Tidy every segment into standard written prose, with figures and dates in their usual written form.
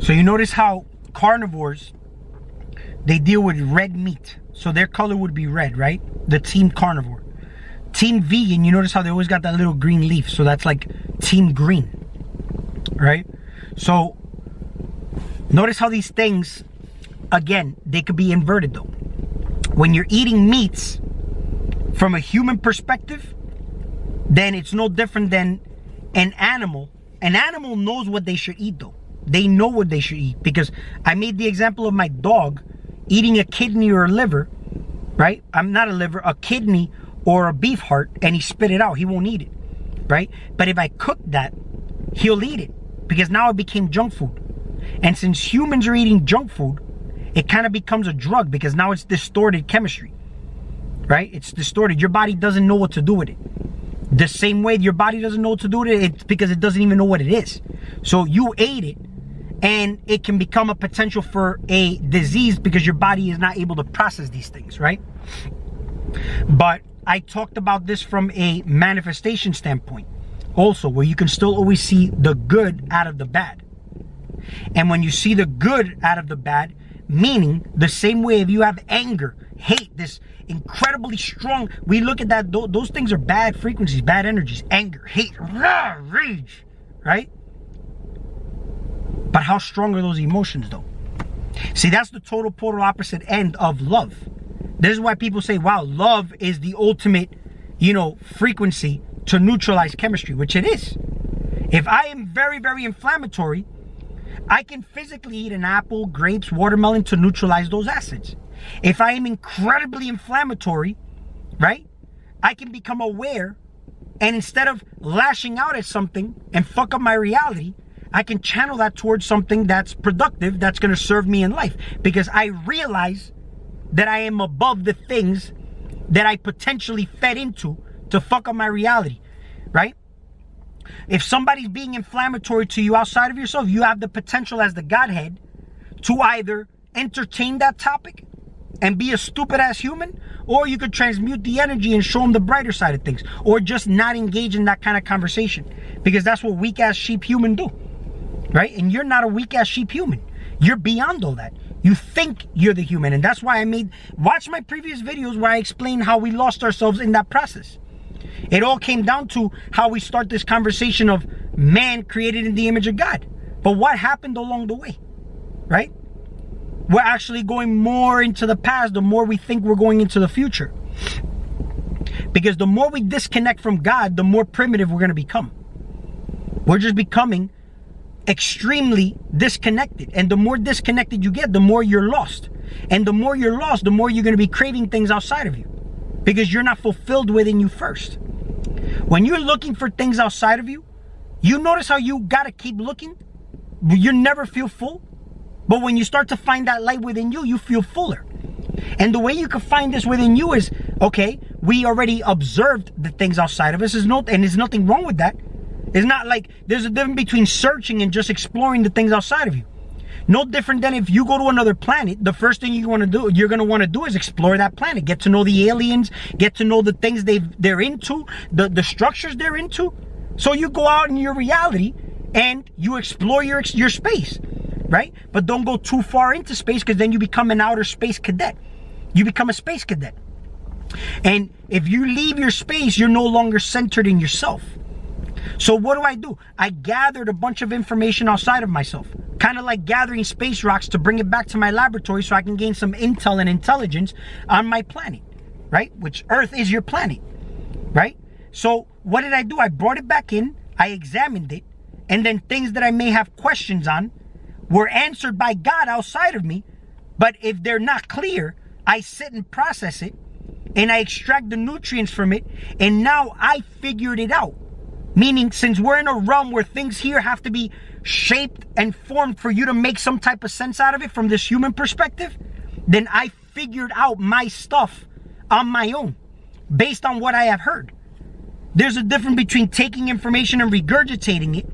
So you notice how carnivores, they deal with red meat. So their color would be red, right? The team carnivore. Team vegan, you notice how they always got that little green leaf. So that's like team green, right? So notice how these things, again, they could be inverted though. When you're eating meats from a human perspective, then it's no different than an animal. An animal knows what they should eat though. They know what they should eat, because I made the example of my dog eating a kidney or a liver, right? I'm not a liver, a kidney or a beef heart, and he spit it out. He won't eat it, right? But if I cook that, he'll eat it, because now it became junk food. And since humans are eating junk food, it kind of becomes a drug, because now it's distorted chemistry, right? It's distorted. Your body doesn't know what to do with it. The same way your body doesn't know what to do with it, it's because it doesn't even know what it is. So you ate it, and it can become a potential for a disease because your body is not able to process these things, right? But I talked about this from a manifestation standpoint also, where you can still always see the good out of the bad. And when you see the good out of the bad, meaning the same way if you have anger, hate, this incredibly strong, we look at that, those things are bad frequencies, bad energies, anger, hate, rage, right? But how strong are those emotions though? See, that's the total polar opposite end of love. This is why people say, wow, love is the ultimate, frequency to neutralize chemistry, which it is. If I am very, very inflammatory, I can physically eat an apple, grapes, watermelon to neutralize those acids. If I am incredibly inflammatory, right, I can become aware, and instead of lashing out at something and fuck up my reality, I can channel that towards something that's productive, that's going to serve me in life, because I realize that I am above the things that I potentially fed into to fuck up my reality, right? If somebody's being inflammatory to you outside of yourself, you have the potential as the Godhead to either entertain that topic and be a stupid ass human, or you could transmute the energy and show them the brighter side of things, or just not engage in that kind of conversation, because that's what weak ass sheep human do, right? And you're not a weak ass sheep human. You're beyond all that. You think you're the human, and that's why watch my previous videos where I explain how we lost ourselves in that process. It all came down to how we start this conversation of man created in the image of God. But what happened along the way, right? We're actually going more into the past the more we think we're going into the future. Because the more we disconnect from God, the more primitive we're going to become. We're just becoming extremely disconnected. And the more disconnected you get, the more you're lost. And the more you're lost, the more you're going to be craving things outside of you, because you're not fulfilled within you first. When you're looking for things outside of you, you notice how you got to keep looking. You never feel full. But when you start to find that light within you, you feel fuller. And the way you can find this within you is, okay, we already observed the things outside of us, and there's nothing wrong with that. It's not like there's a difference between searching and just exploring the things outside of you. No different than if you go to another planet, the first thing you're going to want to do is explore that planet, get to know the aliens, get to know the things they're into, the structures they're into. So you go out in your reality and you explore your space, right? But don't go too far into space, because then you become an outer space cadet. You become a space cadet. And if you leave your space, you're no longer centered in yourself. So what do? I gathered a bunch of information outside of myself, kind of like gathering space rocks to bring it back to my laboratory so I can gain some intel and intelligence on my planet, right? Which Earth is your planet, right? So what did I do? I brought it back in, I examined it, and then things that I may have questions on were answered by God outside of me. But if they're not clear, I sit and process it, and I extract the nutrients from it, and now I figured it out. Meaning, since we're in a realm where things here have to be shaped and formed for you to make some type of sense out of it from this human perspective, then I figured out my stuff on my own, based on what I have heard. There's a difference between taking information and regurgitating it,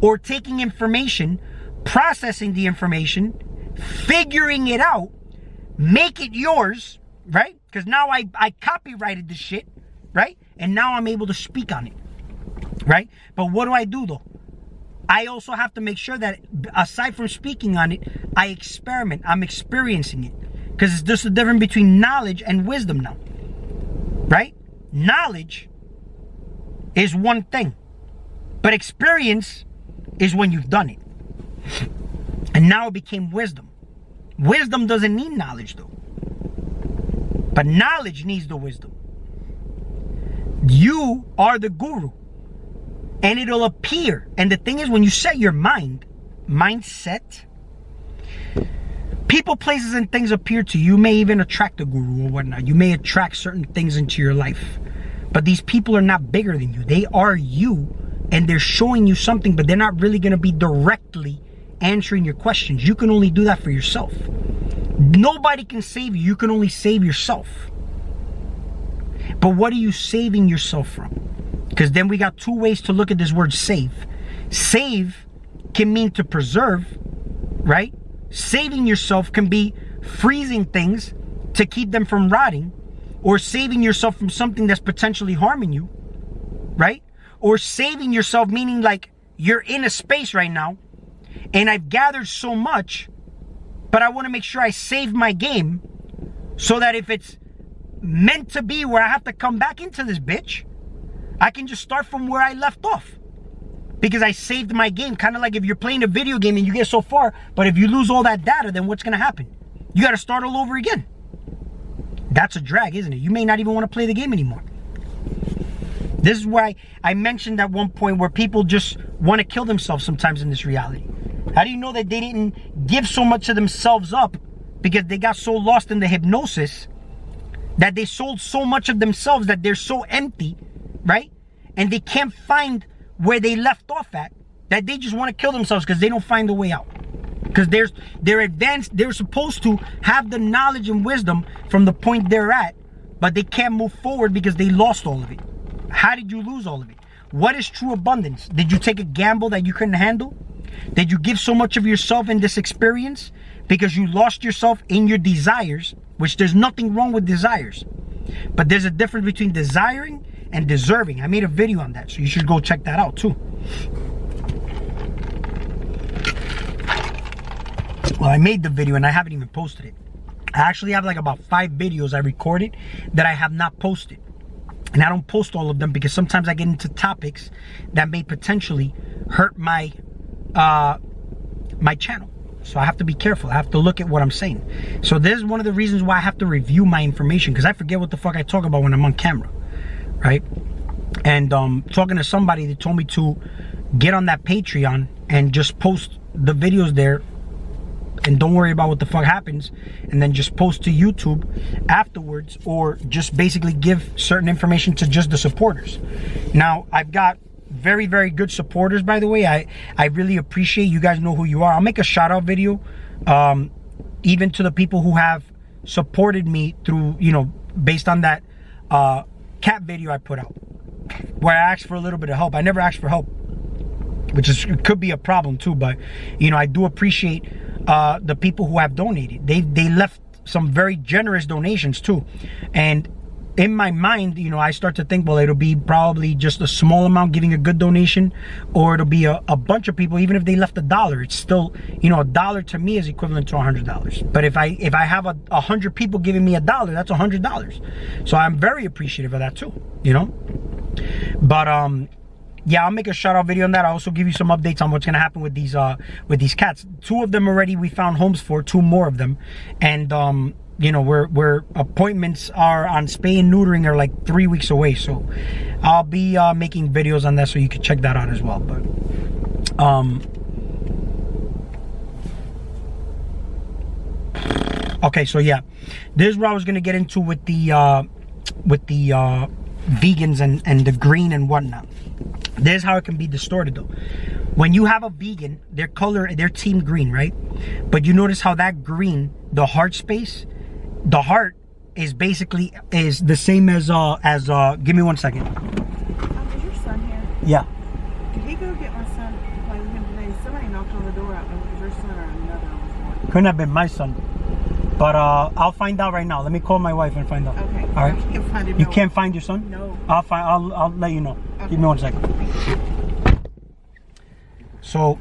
or taking information, processing the information, figuring it out, make it yours, right? Because now I copyrighted this shit, right? And now I'm able to speak on it. Right? But what do though? I also have to make sure that aside from speaking on it, I experiment. I'm experiencing it. Because it's just the difference between knowledge and wisdom now. Right? Knowledge is one thing. But experience is when you've done it. And now it became wisdom. Wisdom doesn't need knowledge though. But knowledge needs the wisdom. You are the guru. And it'll appear. And the thing is, when you set your mindset, people, places, and things appear to you. You may even attract a guru or whatnot. You may attract certain things into your life. But these people are not bigger than you. They are you. And they're showing you something, but they're not really going to be directly answering your questions. You can only do that for yourself. Nobody can save you. You can only save yourself. But what are you saving yourself from? Because then we got two ways to look at this word save. Save can mean to preserve, right? Saving yourself can be freezing things to keep them from rotting, or saving yourself from something that's potentially harming you, right? Or saving yourself meaning like you're in a space right now and I've gathered so much, but I want to make sure I save my game so that if it's meant to be where I have to come back into this bitch, I can just start from where I left off. Because I saved my game. Kind of like if you're playing a video game and you get so far, but if you lose all that data, then what's going to happen? You got to start all over again. That's a drag, isn't it? You may not even want to play the game anymore. This is why I mentioned at one point where people just want to kill themselves sometimes in this reality. How do you know that they didn't give so much of themselves up because they got so lost in the hypnosis that they sold so much of themselves that they're so empty, right? And they can't find where they left off at, that they just want to kill themselves because they don't find the way out. Because they're advanced, they're supposed to have the knowledge and wisdom from the point they're at, but they can't move forward because they lost all of it. How did you lose all of it? What is true abundance? Did you take a gamble that you couldn't handle? Did you give so much of yourself in this experience because you lost yourself in your desires, which there's nothing wrong with desires. But there's a difference between desiring and deserving. I made a video on that, so you should go check that out too. Well, I made the video and I haven't even posted it. I actually have like about 5 videos I recorded that I have not posted. And I don't post all of them because sometimes I get into topics that may potentially hurt my my channel. So I have to be careful. I have to look at what I'm saying. So this is one of the reasons why I have to review my information, because I forget what the fuck I talk about when I'm on camera, right? And talking to somebody that told me to get on that Patreon and just post the videos there and don't worry about what the fuck happens, and then just post to YouTube afterwards, or just basically give certain information to just the supporters. Now, I've got very, very good supporters, by the way. I really appreciate you guys. Know who you are. I'll make a shout out video even to the people who have supported me through, you know, based on that cat video I put out where I asked for a little bit of help. I never asked for help, which is could be a problem too, but you know, I do appreciate the people who have donated. They left some very generous donations too, and in my mind, you know, I start to think, well, it'll be probably just a small amount giving a good donation, or it'll be a bunch of people. Even if they left $1, it's still, you know, $1 to me is equivalent to $100. But if I have 100 people giving me $1, that's $100. So I'm very appreciative of that too, you know. But yeah, I'll make a shout out video on that. I'll also give you some updates on what's gonna happen with these cats. 2 of them already we found homes for, 2 more of them, and you know, where appointments are on spay and neutering are like 3 weeks away. So I'll be making videos on that, so you can check that out as well. But okay, so yeah, this is what I was gonna get into with the vegans and the green and whatnot. This is how it can be distorted though. When you have a vegan, their color, they're team green, right? But you notice how that green, the heart space, the heart is basically is the same as give me 1 second. Is your son here? Yeah. Did he go get my son to play with him today? Somebody knocked on the door. I don't know if it was your son or another on the door. Couldn't have been my son. But I'll find out right now. Let me call my wife and find out. Okay. All right. You can find him. You can't find your son? No. I'll let you know. Okay. Give me 1 second. So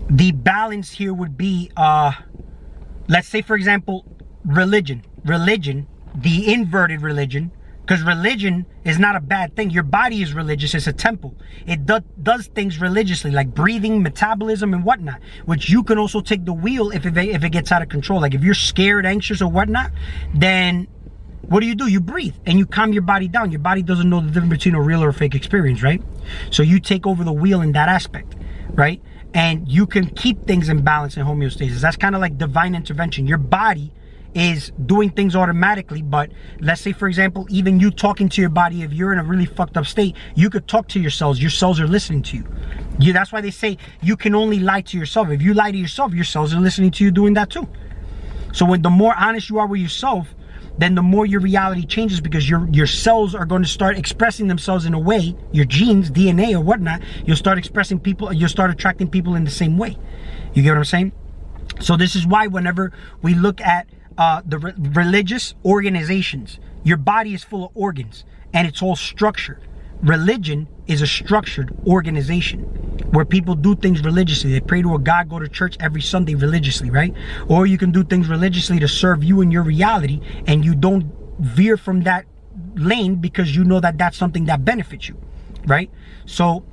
the balance here would be, let's say, for example, religion, the inverted religion, because religion is not a bad thing. Your body is religious. It's a temple. It does things religiously, like breathing, metabolism, and whatnot, which you can also take the wheel if it gets out of control. Like if you're scared, anxious, or whatnot, then what do? You breathe and you calm your body down. Your body doesn't know the difference between a real or a fake experience, right? So you take over the wheel in that aspect, right? And you can keep things in balance and homeostasis. That's kind of like divine intervention. Your body is doing things automatically, but let's say, for example, even you talking to your body, if you're in a really fucked up state, you could talk to your cells are listening to you. That's why they say you can only lie to yourself. If you lie to yourself, your cells are listening to you doing that too. So when the more honest you are with yourself, then the more your reality changes, because your cells are going to start expressing themselves in a way, your genes, DNA or whatnot, you'll start expressing people, you'll start attracting people in the same way. You get what I'm saying? So this is why whenever we look at the religious organizations, your body is full of organs and it's all structured. Religion is a structured organization where people do things religiously. They pray to a God, go to church every Sunday religiously, right? Or you can do things religiously to serve you and your reality, and you don't veer from that lane because you know that that's something that benefits you, right? So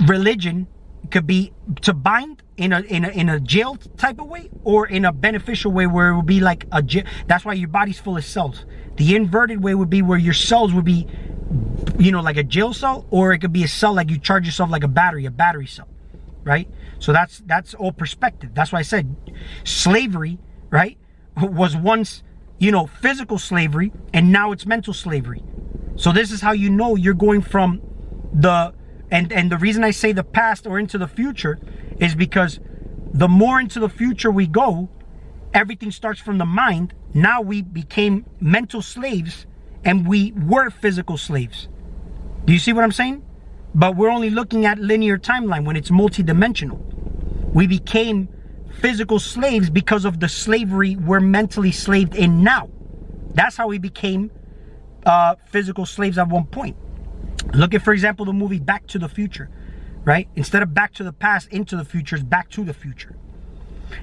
religion could be to bind in a jail type of way, or in a beneficial way where it would be like a jail. That's why your body's full of cells. The inverted way would be where your cells would be, like a jail cell, or it could be a cell like you charge yourself like a battery cell, right? So that's all perspective. That's why I said slavery, right, was once, physical slavery, and now it's mental slavery. So this is how you know you're going from and the reason I say the past or into the future is because the more into the future we go, everything starts from the mind. Now we became mental slaves and we were physical slaves. Do you see what I'm saying? But we're only looking at linear timeline when it's multidimensional. We became physical slaves because of the slavery we're mentally slaved in now. That's how we became physical slaves at one point. Look at, for example, the movie Back to the Future, right? Instead of back to the past, into the future, it's back to the future.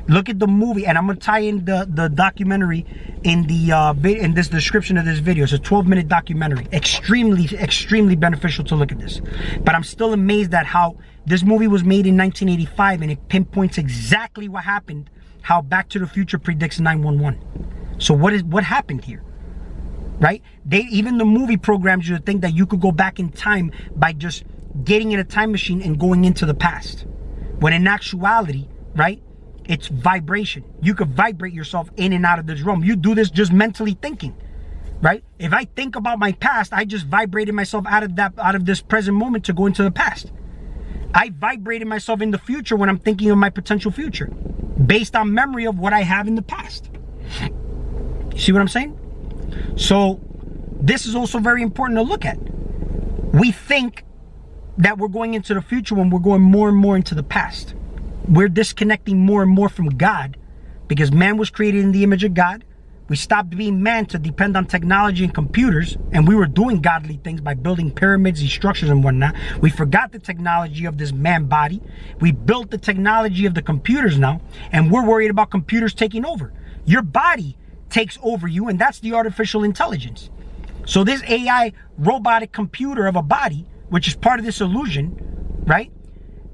Look at the movie, and I'm going to tie in the documentary in in this description of this video. It's a 12-minute documentary. Extremely beneficial to look at this. But I'm still amazed at how this movie was made in 1985, and it pinpoints exactly what happened, how Back to the Future predicts 911. So what happened here? Right? Even the movie programs you to think that you could go back in time by just getting in a time machine and going into the past. When in actuality, right, it's vibration. You could vibrate yourself in and out of this realm. You do this just mentally thinking, right? If I think about my past, I just vibrated myself out of this present moment to go into the past. I vibrated myself in the future when I'm thinking of my potential future based on memory of what I have in the past. You see what I'm saying? So this is also very important to look at. We think that we're going into the future when we're going more and more into the past. We're disconnecting more and more from God because man was created in the image of God. We stopped being man to depend on technology and computers, and we were doing godly things by building pyramids and structures and whatnot. We forgot the technology of this man body. We built the technology of the computers now, and we're worried about computers taking over. Your body takes over you, and that's the artificial intelligence. So this AI robotic computer of a body, which is part of this illusion, right?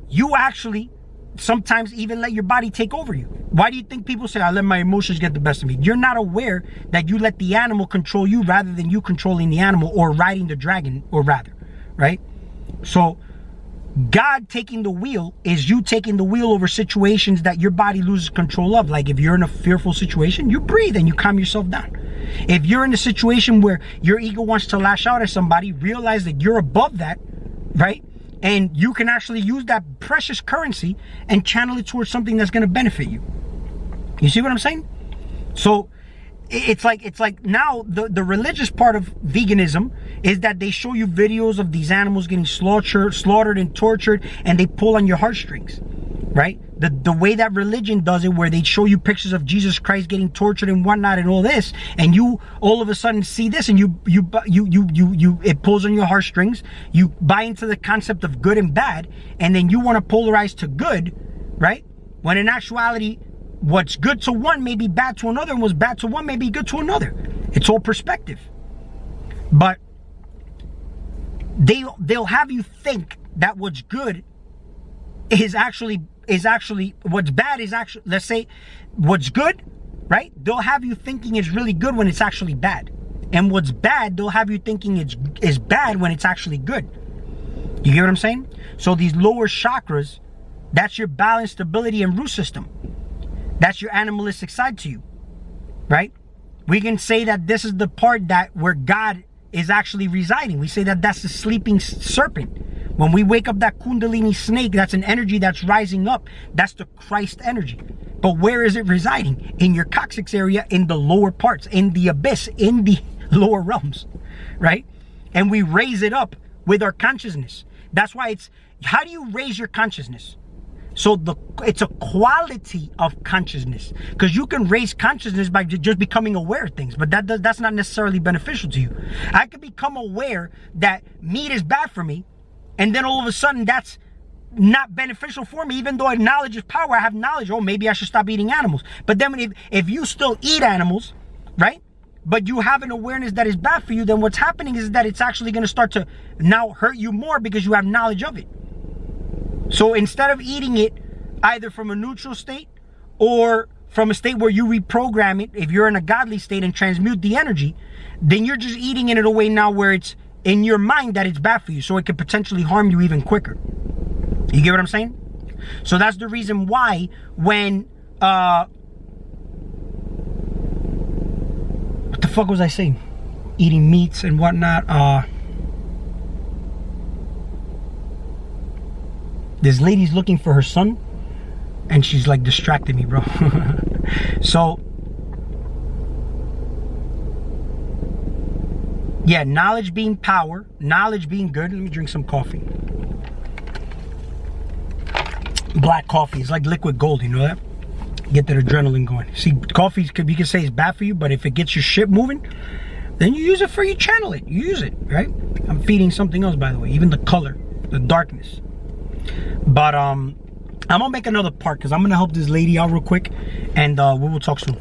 You actually sometimes even let your body take over you. Why do you think people say, I let my emotions get the best of me? You're not aware that you let the animal control you rather than you controlling the animal or riding the dragon, or rather, right? So God taking the wheel is you taking the wheel over situations that your body loses control of. Like if you're in a fearful situation, you breathe and you calm yourself down. If you're in a situation where your ego wants to lash out at somebody, realize that you're above that, right? And you can actually use that precious currency and channel it towards something that's going to benefit you. You see what I'm saying? So it's like now the religious part of veganism is that they show you videos of these animals getting slaughtered and tortured, and they pull on your heartstrings. right? The way that religion does it, where they show you pictures of Jesus Christ getting tortured and whatnot and all this, and you all of a sudden see this, and you it pulls on your heartstrings. You buy into the concept of good and bad, and then you want to polarize to good, right? When in actuality, what's good to one may be bad to another, and what's bad to one may be good to another. It's all perspective. But they'll have you think that what's good is actually what's bad is actually, let's say what's good, right? They'll have you thinking it's really good when it's actually bad. And what's bad, they'll have you thinking it's bad when it's actually good. You get what I'm saying? So these lower chakras, that's your balance, stability, and root system. That's your animalistic side to you, right? We can say that this is the part that where God is actually residing. We say that that's the sleeping serpent. When we wake up that Kundalini snake, that's an energy that's rising up. That's the Christ energy. But where is it residing? In your coccyx area, in the lower parts, in the abyss, in the lower realms, right? And we raise it up with our consciousness. That's why it's, how do you raise your consciousness? So it's a quality of consciousness, because you can raise consciousness by just becoming aware of things, but that's not necessarily beneficial to you. I could become aware that meat is bad for me, and then all of a sudden that's not beneficial for me, even though knowledge is power. I have knowledge. Oh, maybe I should stop eating animals. But then if you still eat animals, right, but you have an awareness that is bad for you, then what's happening is that it's actually going to start to now hurt you more because you have knowledge of it. So instead of eating it either from a neutral state or from a state where you reprogram it, if you're in a godly state and transmute the energy, then you're just eating it in a way now where it's in your mind that it's bad for you, so it could potentially harm you even quicker. You get what I'm saying? So that's the reason why when what the fuck was I saying? Eating meats and whatnot. This lady's looking for her son, and she's like distracting me, bro. So, yeah, knowledge being power, knowledge being good. Let me drink some coffee. Black coffee is like liquid gold, you know that? Get that adrenaline going. See, coffee, you can say it's bad for you, but if it gets your shit moving, then you use it for, you channel it, you use it, right? I'm feeding something else, by the way, even the color, the darkness. But I'm gonna make another part because I'm gonna help this lady out real quick, and we will talk soon.